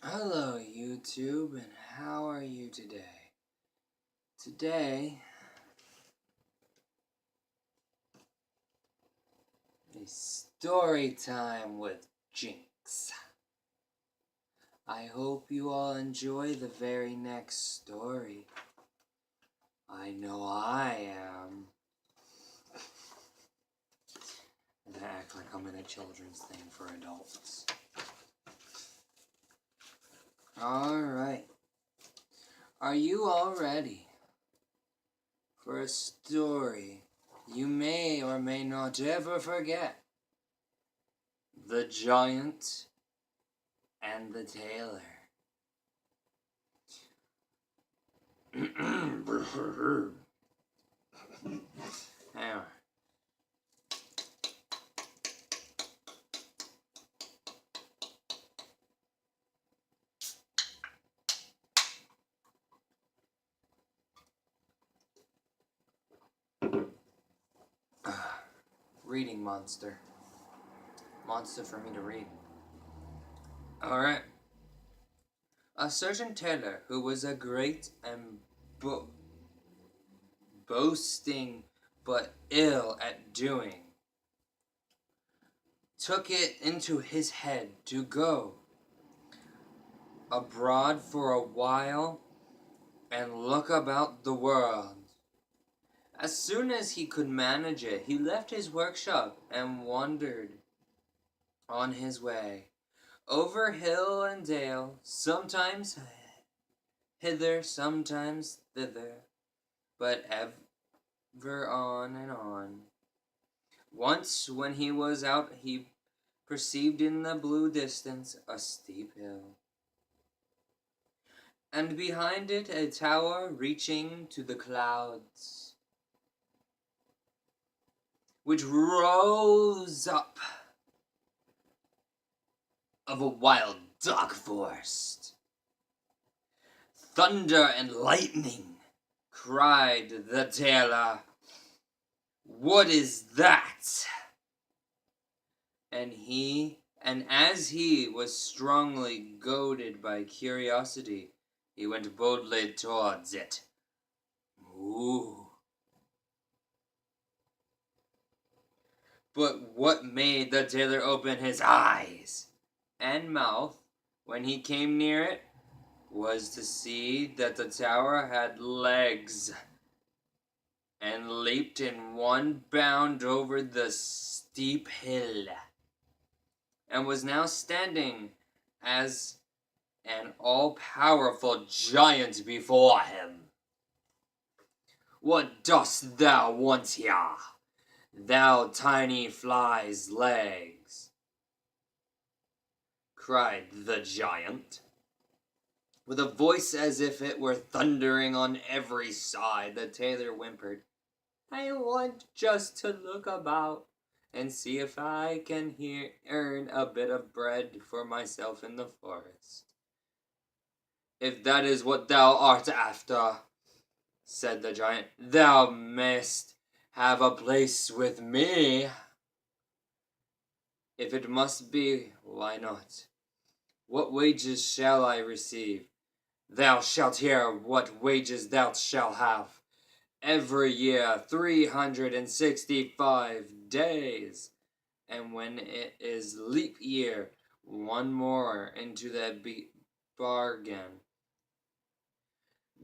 Hello YouTube, and how are you today? Today is story time with Jynxx. I hope you all enjoy the very next story. I know I am. And I act like I'm in a children's thing for adults. Alright. Are you all ready for a story you may or may not ever forget? The Giant and the Tailor. Anyway. Reading monster. Monster for me to read. Alright. A certain tailor who was a great and boasting but ill at doing took it into his head to go abroad for a while and look about the world. As soon as he could manage it, he left his workshop and wandered on his way, over hill and dale, sometimes hither, sometimes thither, but ever on and on. Once, when he was out, he perceived in the blue distance a steep hill, and behind it a tower reaching to the clouds, which rose up of a wild dark forest. Thunder and lightning, cried the tailor. What is that? And as he was strongly goaded by curiosity, he went boldly towards it. Ooh. But what made the tailor open his eyes and mouth when he came near it was to see that the tower had legs and leaped in one bound over the steep hill, and was now standing as an all-powerful giant before him. What dost thou want here, thou tiny fly's legs? Cried the giant. With a voice as if it were thundering on every side, the tailor whimpered, I want just to look about and see if I can earn a bit of bread for myself in the forest. If that is what thou art after, said the giant, thou mayst have a place with me. If it must be, why not? What wages shall I receive? Thou shalt hear what wages thou shalt have. Every year 365 days, and when it is leap year, one more into that bargain.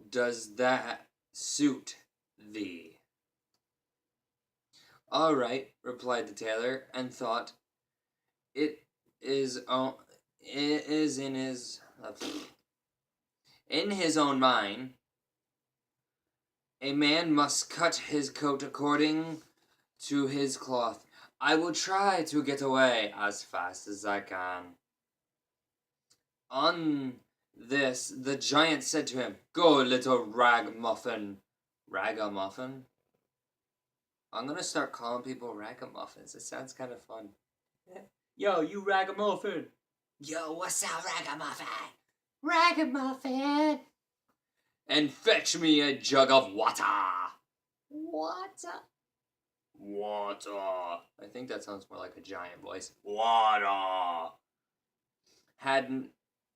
Does that suit thee? All right, replied the tailor, and thought, it is in his own mind. A man must cut his coat according to his cloth. I will try to get away as fast as I can. On this, the giant said to him, Go, little ragamuffin. Ragamuffin? I'm gonna start calling people ragamuffins. It sounds kind of fun. Yo, you ragamuffin. Yo, what's up, ragamuffin? Ragamuffin. And fetch me a jug of water. Water? Water. I think that sounds more like a giant voice. Water. Hadn't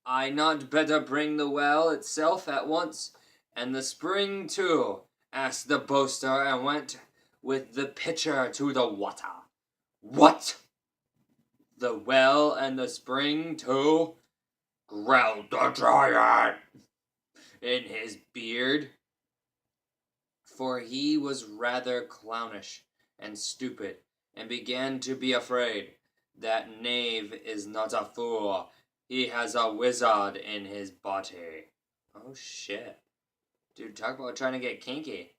I not better bring the well itself at once, and the spring too? Asked the boaster, and went with the pitcher to the water. What? The well and the spring too? Growled the giant in his beard, for he was rather clownish and stupid, and began to be afraid. That knave is not a fool. He has a wizard in his body. Oh shit. Dude, talk about trying to get kinky.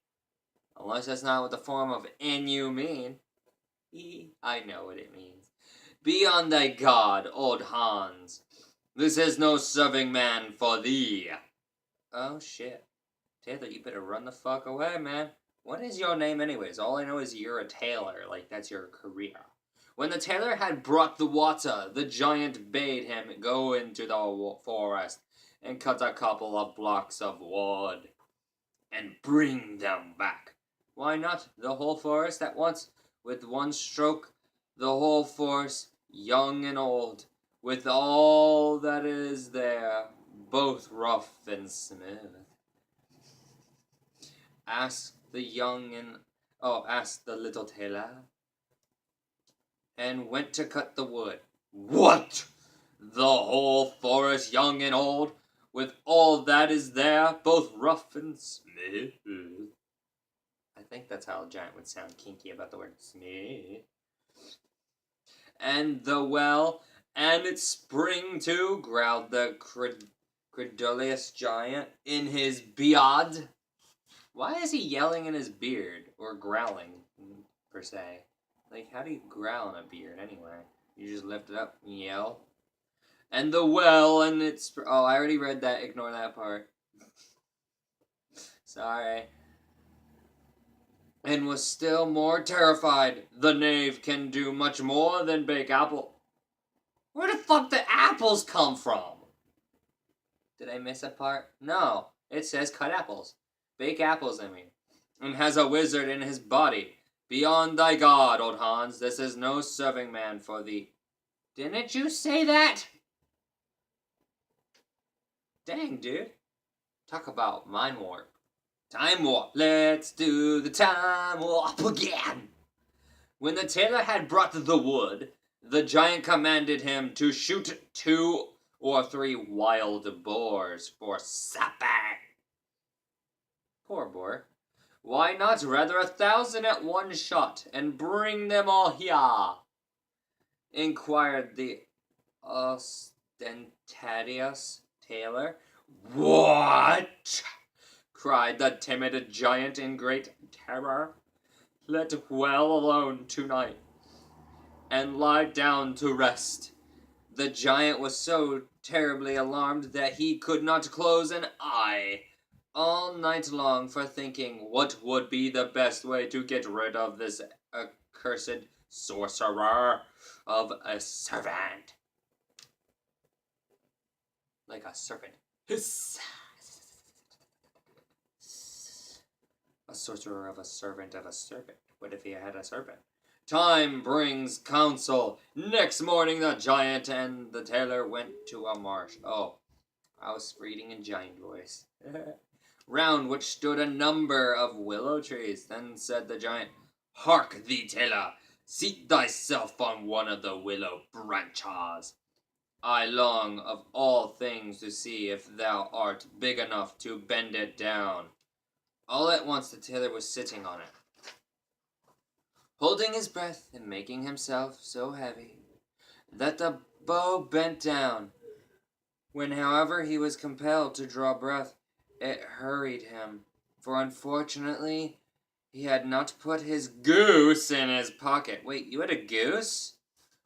Unless that's not what the form of "inu" mean. I know what it means. Be on thy guard, old Hans. This is no serving man for thee. Oh shit. Taylor, you better run the fuck away, man. What is your name anyways? All I know is you're a tailor, like that's your career. When the tailor had brought the water, the giant bade him go into the forest and cut a couple of blocks of wood and bring them back. Why not the whole forest at once? With one stroke, the whole forest, young and old, with all that is there, both rough and smooth. Asked the little tailor, and went to cut the wood. What? The whole forest, young and old, with all that is there, both rough and smooth? I think that's how a giant would sound kinky about the word smooth. And the well, and its spring too, growled the credulous giant in his beard. Why is he yelling in his beard, or growling, per se? Like, how do you growl in a beard, anyway? You just lift it up and yell? And the well, and its... Oh, I already read that. Ignore that part. Sorry. And was still more terrified. The knave can do much more than bake apple. Where the fuck did apples come from? Did I miss a part? No. It says cut apples. Bake apples, I mean. And has a wizard in his body. Be on thy guard, old Hans. This is no serving man for thee. Didn't you say that? Dang, dude. Talk about mind warp. Time warp. Let's do the time warp again. When the tailor had brought the wood, the giant commanded him to shoot 2 or 3 wild boars for supper. Poor boar. Why not rather 1,000 at one shot, and bring them all here? Inquired the ostentatious tailor. What? Cried the timid giant in great terror. Let well alone tonight, and lie down to rest. The giant was so terribly alarmed that he could not close an eye all night long for thinking what would be the best way to get rid of this accursed sorcerer of a servant. Like a serpent. Hiss. A sorcerer of a servant of a serpent. What if he had a serpent? Time brings counsel. Next morning the giant and the tailor went to a marsh. Oh, I was reading in giant voice. Round which stood a number of willow trees. Then said the giant, Hark thee, tailor, seat thyself on one of the willow branches. I long of all things to see if thou art big enough to bend it down. All at once the tailor was sitting on it, holding his breath and making himself so heavy that the bow bent down. When, however, he was compelled to draw breath, it hurried him, for unfortunately he had not put his goose in his pocket. Wait, you had a goose?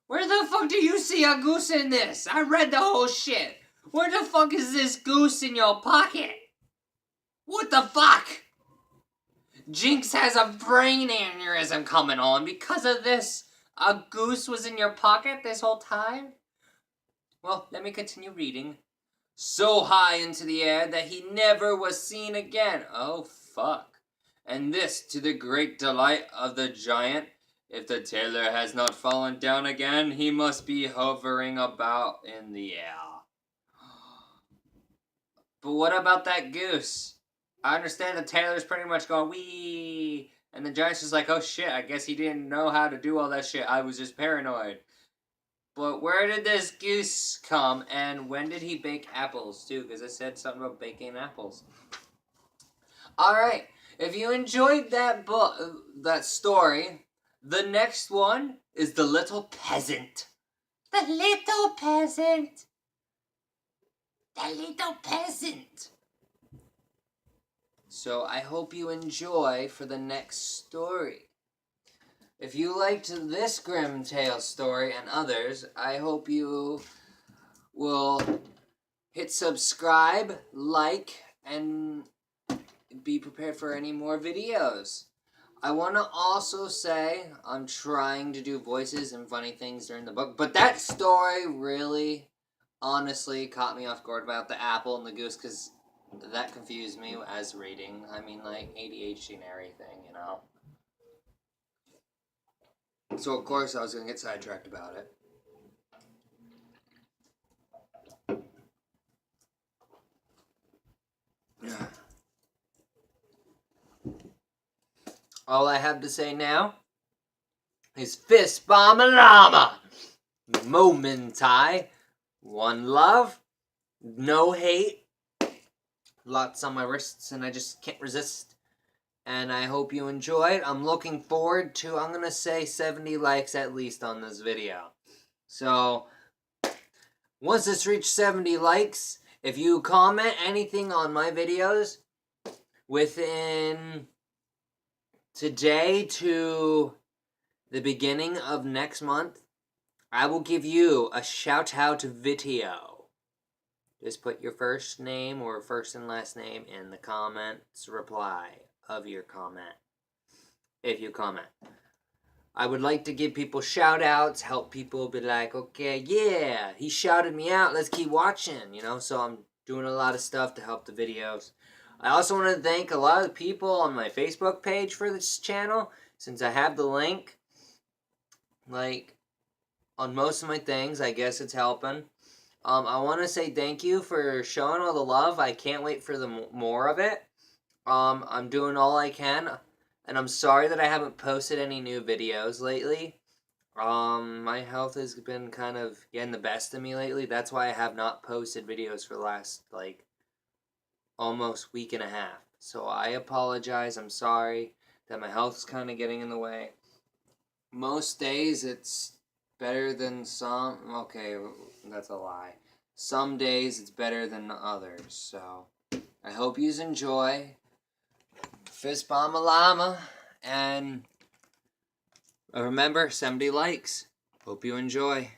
Where the fuck do you see a goose in this? I read the whole shit. Where the fuck is this goose in your pocket? What the fuck? Jynxx has a brain aneurysm coming on because of this. A goose was in your pocket this whole time? Well, let me continue reading. So high into the air that he never was seen again. Oh, fuck. And this to the great delight of the giant. If the tailor has not fallen down again, he must be hovering about in the air. But what about that goose? I understand that Taylor's pretty much going, wee. And the Jynxx is like, oh shit, I guess he didn't know how to do all that shit. I was just paranoid. But where did this goose come, and when did he bake apples, too? Because it said something about baking apples. Alright, if you enjoyed that book, that story, the next one is The Little Peasant. The Little Peasant. The Little Peasant. So I hope you enjoy for the next story. If you liked this Grim Tale story and others, I hope you will hit subscribe, like, and be prepared for any more videos. I want to also say I'm trying to do voices and funny things during the book, but that story really, honestly, caught me off guard about the apple and the goose, because that confused me as reading. I mean, like, ADHD and everything, you know? So, of course, I was going to get sidetracked about it. All I have to say now is fist bomb a llama. Momentai. One love. No hate. Lots on my wrists and I just can't resist. And I hope you enjoyed. I'm looking forward to, I'm going to say 70 likes at least on this video. So, once this reaches 70 likes, if you comment anything on my videos within today to the beginning of next month, I will give you a shout out video. Just put your first name or first and last name in the comments reply of your comment, if you comment. I would like to give people shout outs, help people be like, okay, yeah, he shouted me out, let's keep watching, you know, so I'm doing a lot of stuff to help the videos. I also want to thank a lot of the people on my Facebook page for this channel, since I have the link, like, on most of my things. I guess it's helping. I want to say thank you for showing all the love. I can't wait for the more of it. I'm doing all I can, and I'm sorry that I haven't posted any new videos lately. My health has been kind of getting the best of me lately. That's why I have not posted videos for the last, like, almost week and a half. So I apologize. I'm sorry that my health's kind of getting in the way. Most days it's better than some. Okay, that's a lie. Some days it's better than others. So I hope you enjoy. Fist bomb a llama. And remember, 70 likes. Hope you enjoy.